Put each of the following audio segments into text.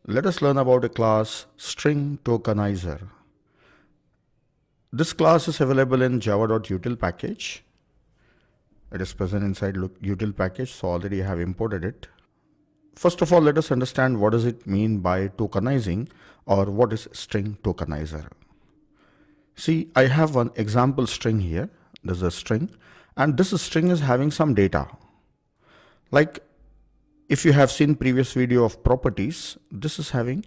Let us learn about a class StringTokenizer. This class is available in java.util package. It is present inside util package, so already I have imported it. First of all, let us understand what does it mean by tokenizing, or what is StringTokenizer. See, I have one example string here. This is a string, and this string is having some data. Like if you have seen previous video of properties, this is having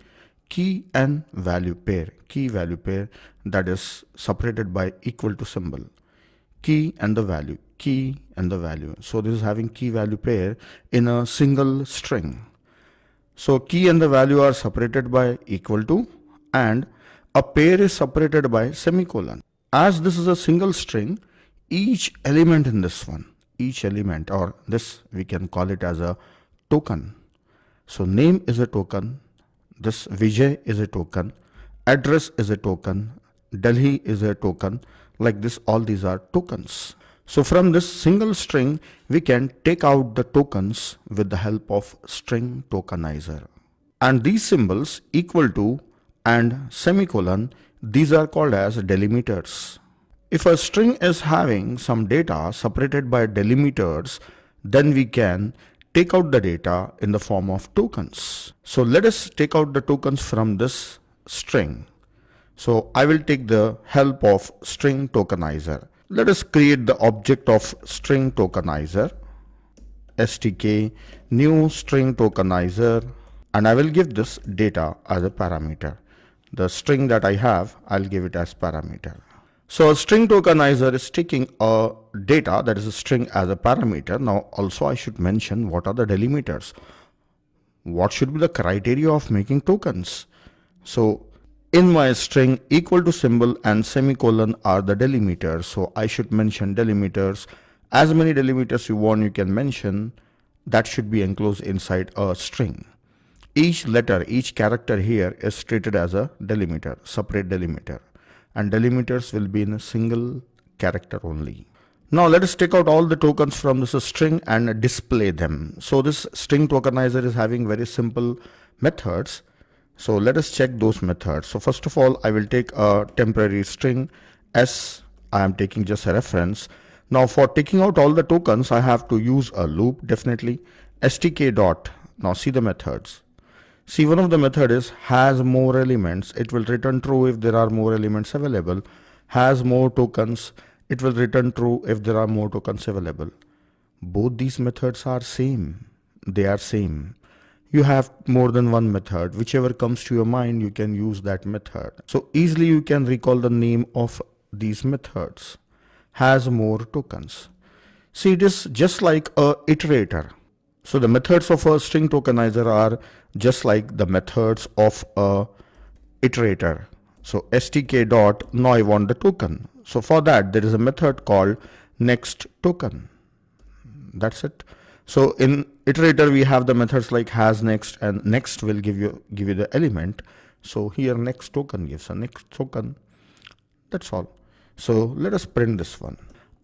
key and value pair. Key value pair that is separated by equal to symbol. Key and the value. Key and the value. So this is having key value pair in a single string. So key and the value are separated by equal to, and a pair is separated by semicolon. As this is a single string, each element in this one, each element, or this we can call it as a token. So name is a token, this Vijay is a token, address is a token, Delhi is a token. Like this, all these are tokens. So from this single string, we can take out the tokens with the help of StringTokenizer. And these symbols equal to and semicolon, these are called as delimiters. If a string is having some data separated by delimiters, then we can take out the data in the form of tokens. So let us take out the tokens from this string. So I will take the help of StringTokenizer. Let us create the object of StringTokenizer, stk new StringTokenizer, and I will give this data as a parameter. The string that I have, I'll give it as parameter. So a StringTokenizer is taking a data, that is a string, as a parameter. Now also I should mention what are the delimiters. What should be the criteria of making tokens? So in my string, equal to symbol and semicolon are the delimiters. So I should mention delimiters. As many delimiters you want, you can mention. That should be enclosed inside a string. Each letter, each character here is treated as a delimiter, separate delimiter. And delimiters will be in a single character only. Now let us take out all the tokens from this string and display them. So this StringTokenizer is having very simple methods. So let us check those methods. So first of all, I will take a temporary string s. I am taking just a reference. Now for taking out all the tokens, I have to use a loop, definitely. stk dot. Now see the methods. See, one of the method is has more elements. It will return true if there are more elements available. Has more tokens. It will return true if there are more tokens available. Both these methods are same. They are same. You have more than one method. Whichever comes to your mind, you can use that method. So easily you can recall the name of these methods. Has more tokens. See, it is just like a iterator. So the methods of a StringTokenizer are just like the methods of a iterator. So stk dot, now I want the token. So for that, there is a method called next token. That's it. So in iterator, we have the methods like has next, and next will give you the element. So here next token gives a next token. That's all. So let us print this one.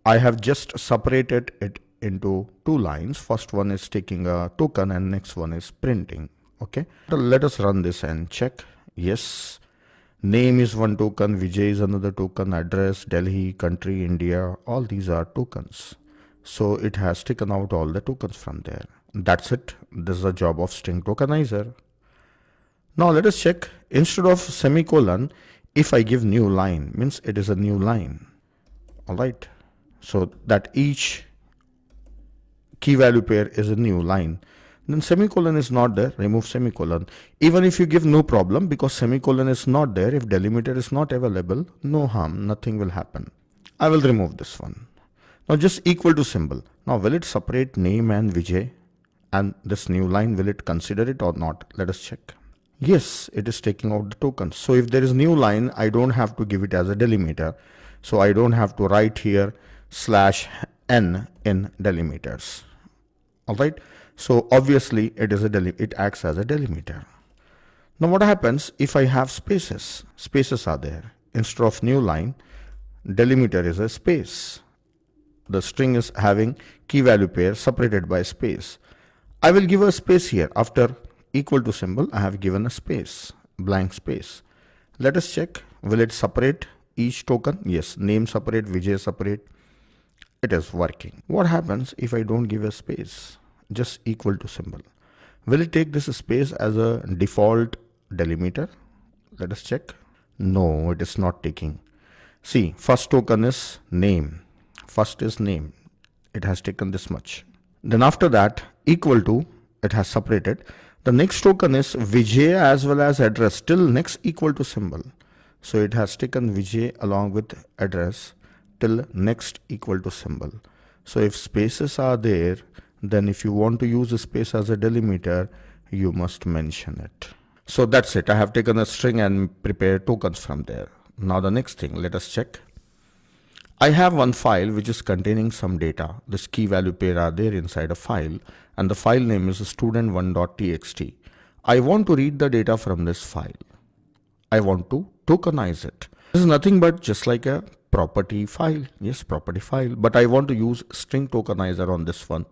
I have just separated it into two lines. First one is taking a token and next one is printing. Okay. So let us run this and check. Yes. Name is one token, Vijay is another token, address, Delhi, country, India, all these are tokens. So it has taken out all the tokens from there. That's it. This is the job of StringTokenizer. Now let us check. Instead of semicolon, if I give new line, means it is a new line. Alright. So that each key value pair is a new line. Then semicolon is not there, remove semicolon. Even if you give no problem, because semicolon is not there, if delimiter is not available, no harm, nothing will happen. I will remove this one. Now just equal to symbol. Now will it separate name and Vijay? And this new line, will it consider it or not? Let us check. Yes, it is taking out the tokens. So if there is new line, I don't have to give it as a delimiter. So I don't have to write here /n in delimiters. Alright. So obviously it is it acts as a delimiter. Now what happens if I have spaces? Spaces are there. Instead of new line, delimiter is a space. The string is having key value pair separated by space. I will give a space here after equal to symbol, I have given a space, blank space. Let us check, will it separate each token? Yes, name separate, Vijay separate. It is working. What happens if I don't give a space? Just equal to symbol. Will it take this space as a default delimiter? Let us check. No, it is not taking. See, first token is name. First is name. It has taken this much. Then after that, equal to, it has separated. The next token is Vijay as well as address, till next equal to symbol. So it has taken Vijay along with address till next equal to symbol. So if spaces are there, then if you want to use a space as a delimiter, you must mention it. So that's it. I have taken a string and prepared tokens from there. Now the next thing, let us check. I have one file which is containing some data. This key value pair are there inside a file, and the file name is student1.txt. I want to read the data from this file. I want to tokenize it. This is nothing but just like a property file. Yes, property file, but I want to use string tokenizer on this one.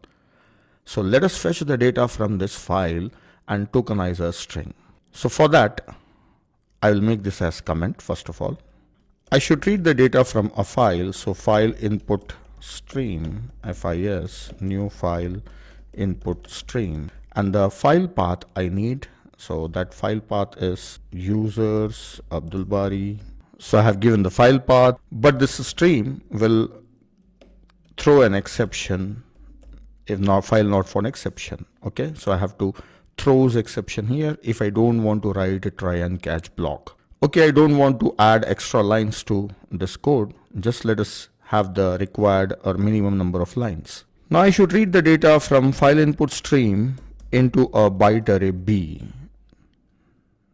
So let us fetch the data from this file and tokenize a string. So for that, I will make this as comment first of all. I should read the data from a file. So file input stream, FIS, new file input stream, and the file path I need. So that file path is users Abdul Bari. So I have given the file path, but this stream will throw an exception if not file not found exception. Okay, so I have to throws exception here if I don't want to write a try and catch block. Okay, I don't want to add extra lines to this code. Just let us have the required or minimum number of lines. Now I should read the data from file input stream into a byte array B.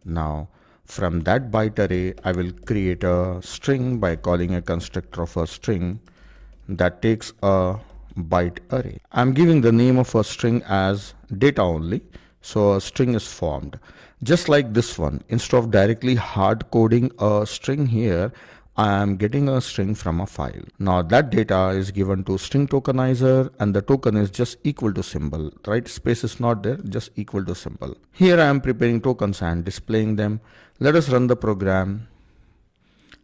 Now from that byte array, I will create a string by calling a constructor of a string that takes a byte array. I'm giving the name of a string as data only. So a string is formed. Just like this one, instead of directly hard coding a string here, I am getting a string from a file. Now that data is given to StringTokenizer, and the token is just equal to symbol, right? Space is not there, just equal to symbol. Here I am preparing tokens and displaying them. Let us run the program.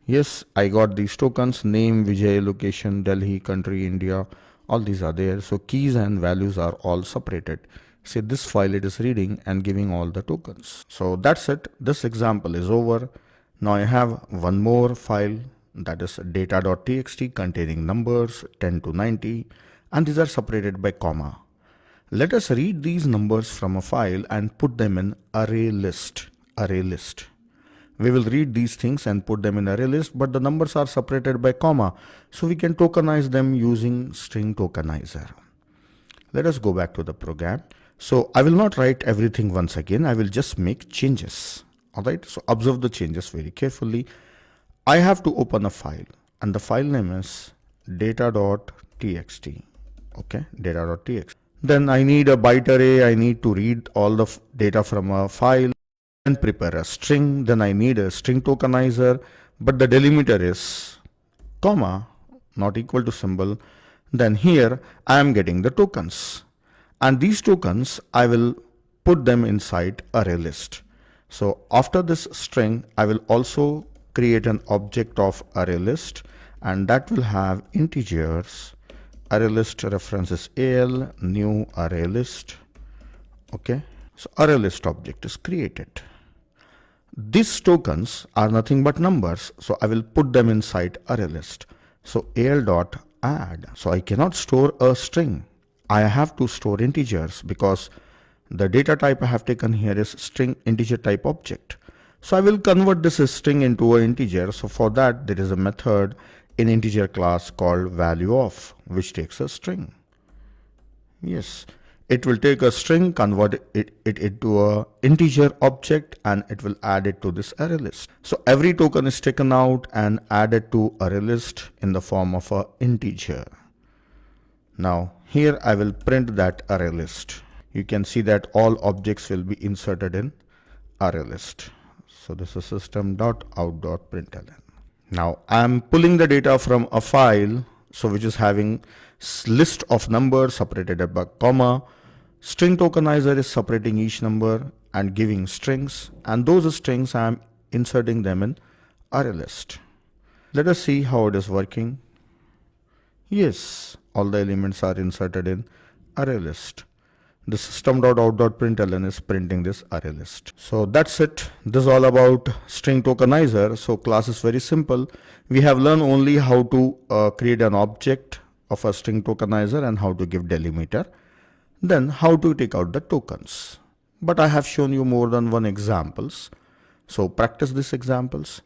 Yes, I got these tokens, name, Vijay, location, Delhi, country, India, all these are there. So keys and values are all separated. See, this file it is reading and giving all the tokens. So that's it. This example is over. Now I have one more file, that is data.txt, containing numbers 10 to 90, and these are separated by comma. Let us read these numbers from a file and put them in array list. Array list. We will read these things and put them in array list, but the numbers are separated by comma, so we can tokenize them using StringTokenizer. Let us go back to the program. So I will not write everything once again. I will just make changes. All right. So observe the changes very carefully. I have to open a file, and the file name is data.txt. Okay, data.txt. Then I need a byte array. I need to read all the data from a file and prepare a string. Then I need a string tokenizer, but the delimiter is comma, not equal to symbol. Then here I am getting the tokens. And these tokens, I will put them inside array list. So after this string, I will also create an object of array list, and that will have integers. Array list reference is AL, new array list. Okay, so array list object is created. These tokens are nothing but numbers, so I will put them inside array list. So al.add. So I cannot store a string. I have to store integers because the data type I have taken here is string integer type object. So I will convert this string into an integer. So for that, there is a method in integer class called value of, which takes a string. Yes, it will take a string, convert it into a integer object, and it will add it to this array list. So every token is taken out and added to array list in the form of a integer. Now here I will print that array list. You can see that all objects will be inserted in array list. So this is system.out.println. Now I am pulling the data from a file, so which is having list of numbers separated by comma. StringTokenizer is separating each number, and giving strings, and those strings I am inserting them in array list. Let us see how it is working. Yes, all the elements are inserted in array list. The system.out.println is printing this array list. So that's it. This is all about string tokenizer. So class is very simple. We have learned only how to create an object of a string tokenizer and how to give delimiter. Then how to take out the tokens. But I have shown you more than one examples. So practice these examples.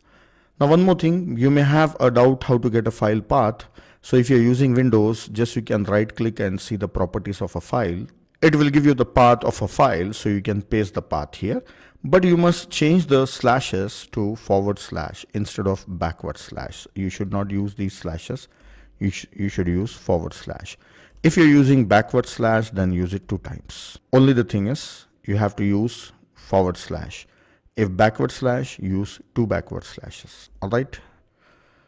Now one more thing, you may have a doubt how to get a file path. So if you're using Windows, just you can right click and see the properties of a file. It will give you the path of a file, so you can paste the path here. But you must change the slashes to / instead of /. You should not use these slashes. You should use /. If you're using /, then use it 2 times. Only the thing is, you have to use /. If /, use 2 /. Alright.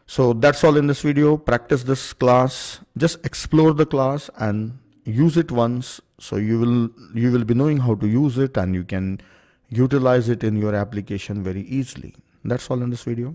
So that's all in this video. Practice this class. Just explore the class and use it once. So you will be knowing how to use it and you can utilize it in your application very easily. That's all in this video.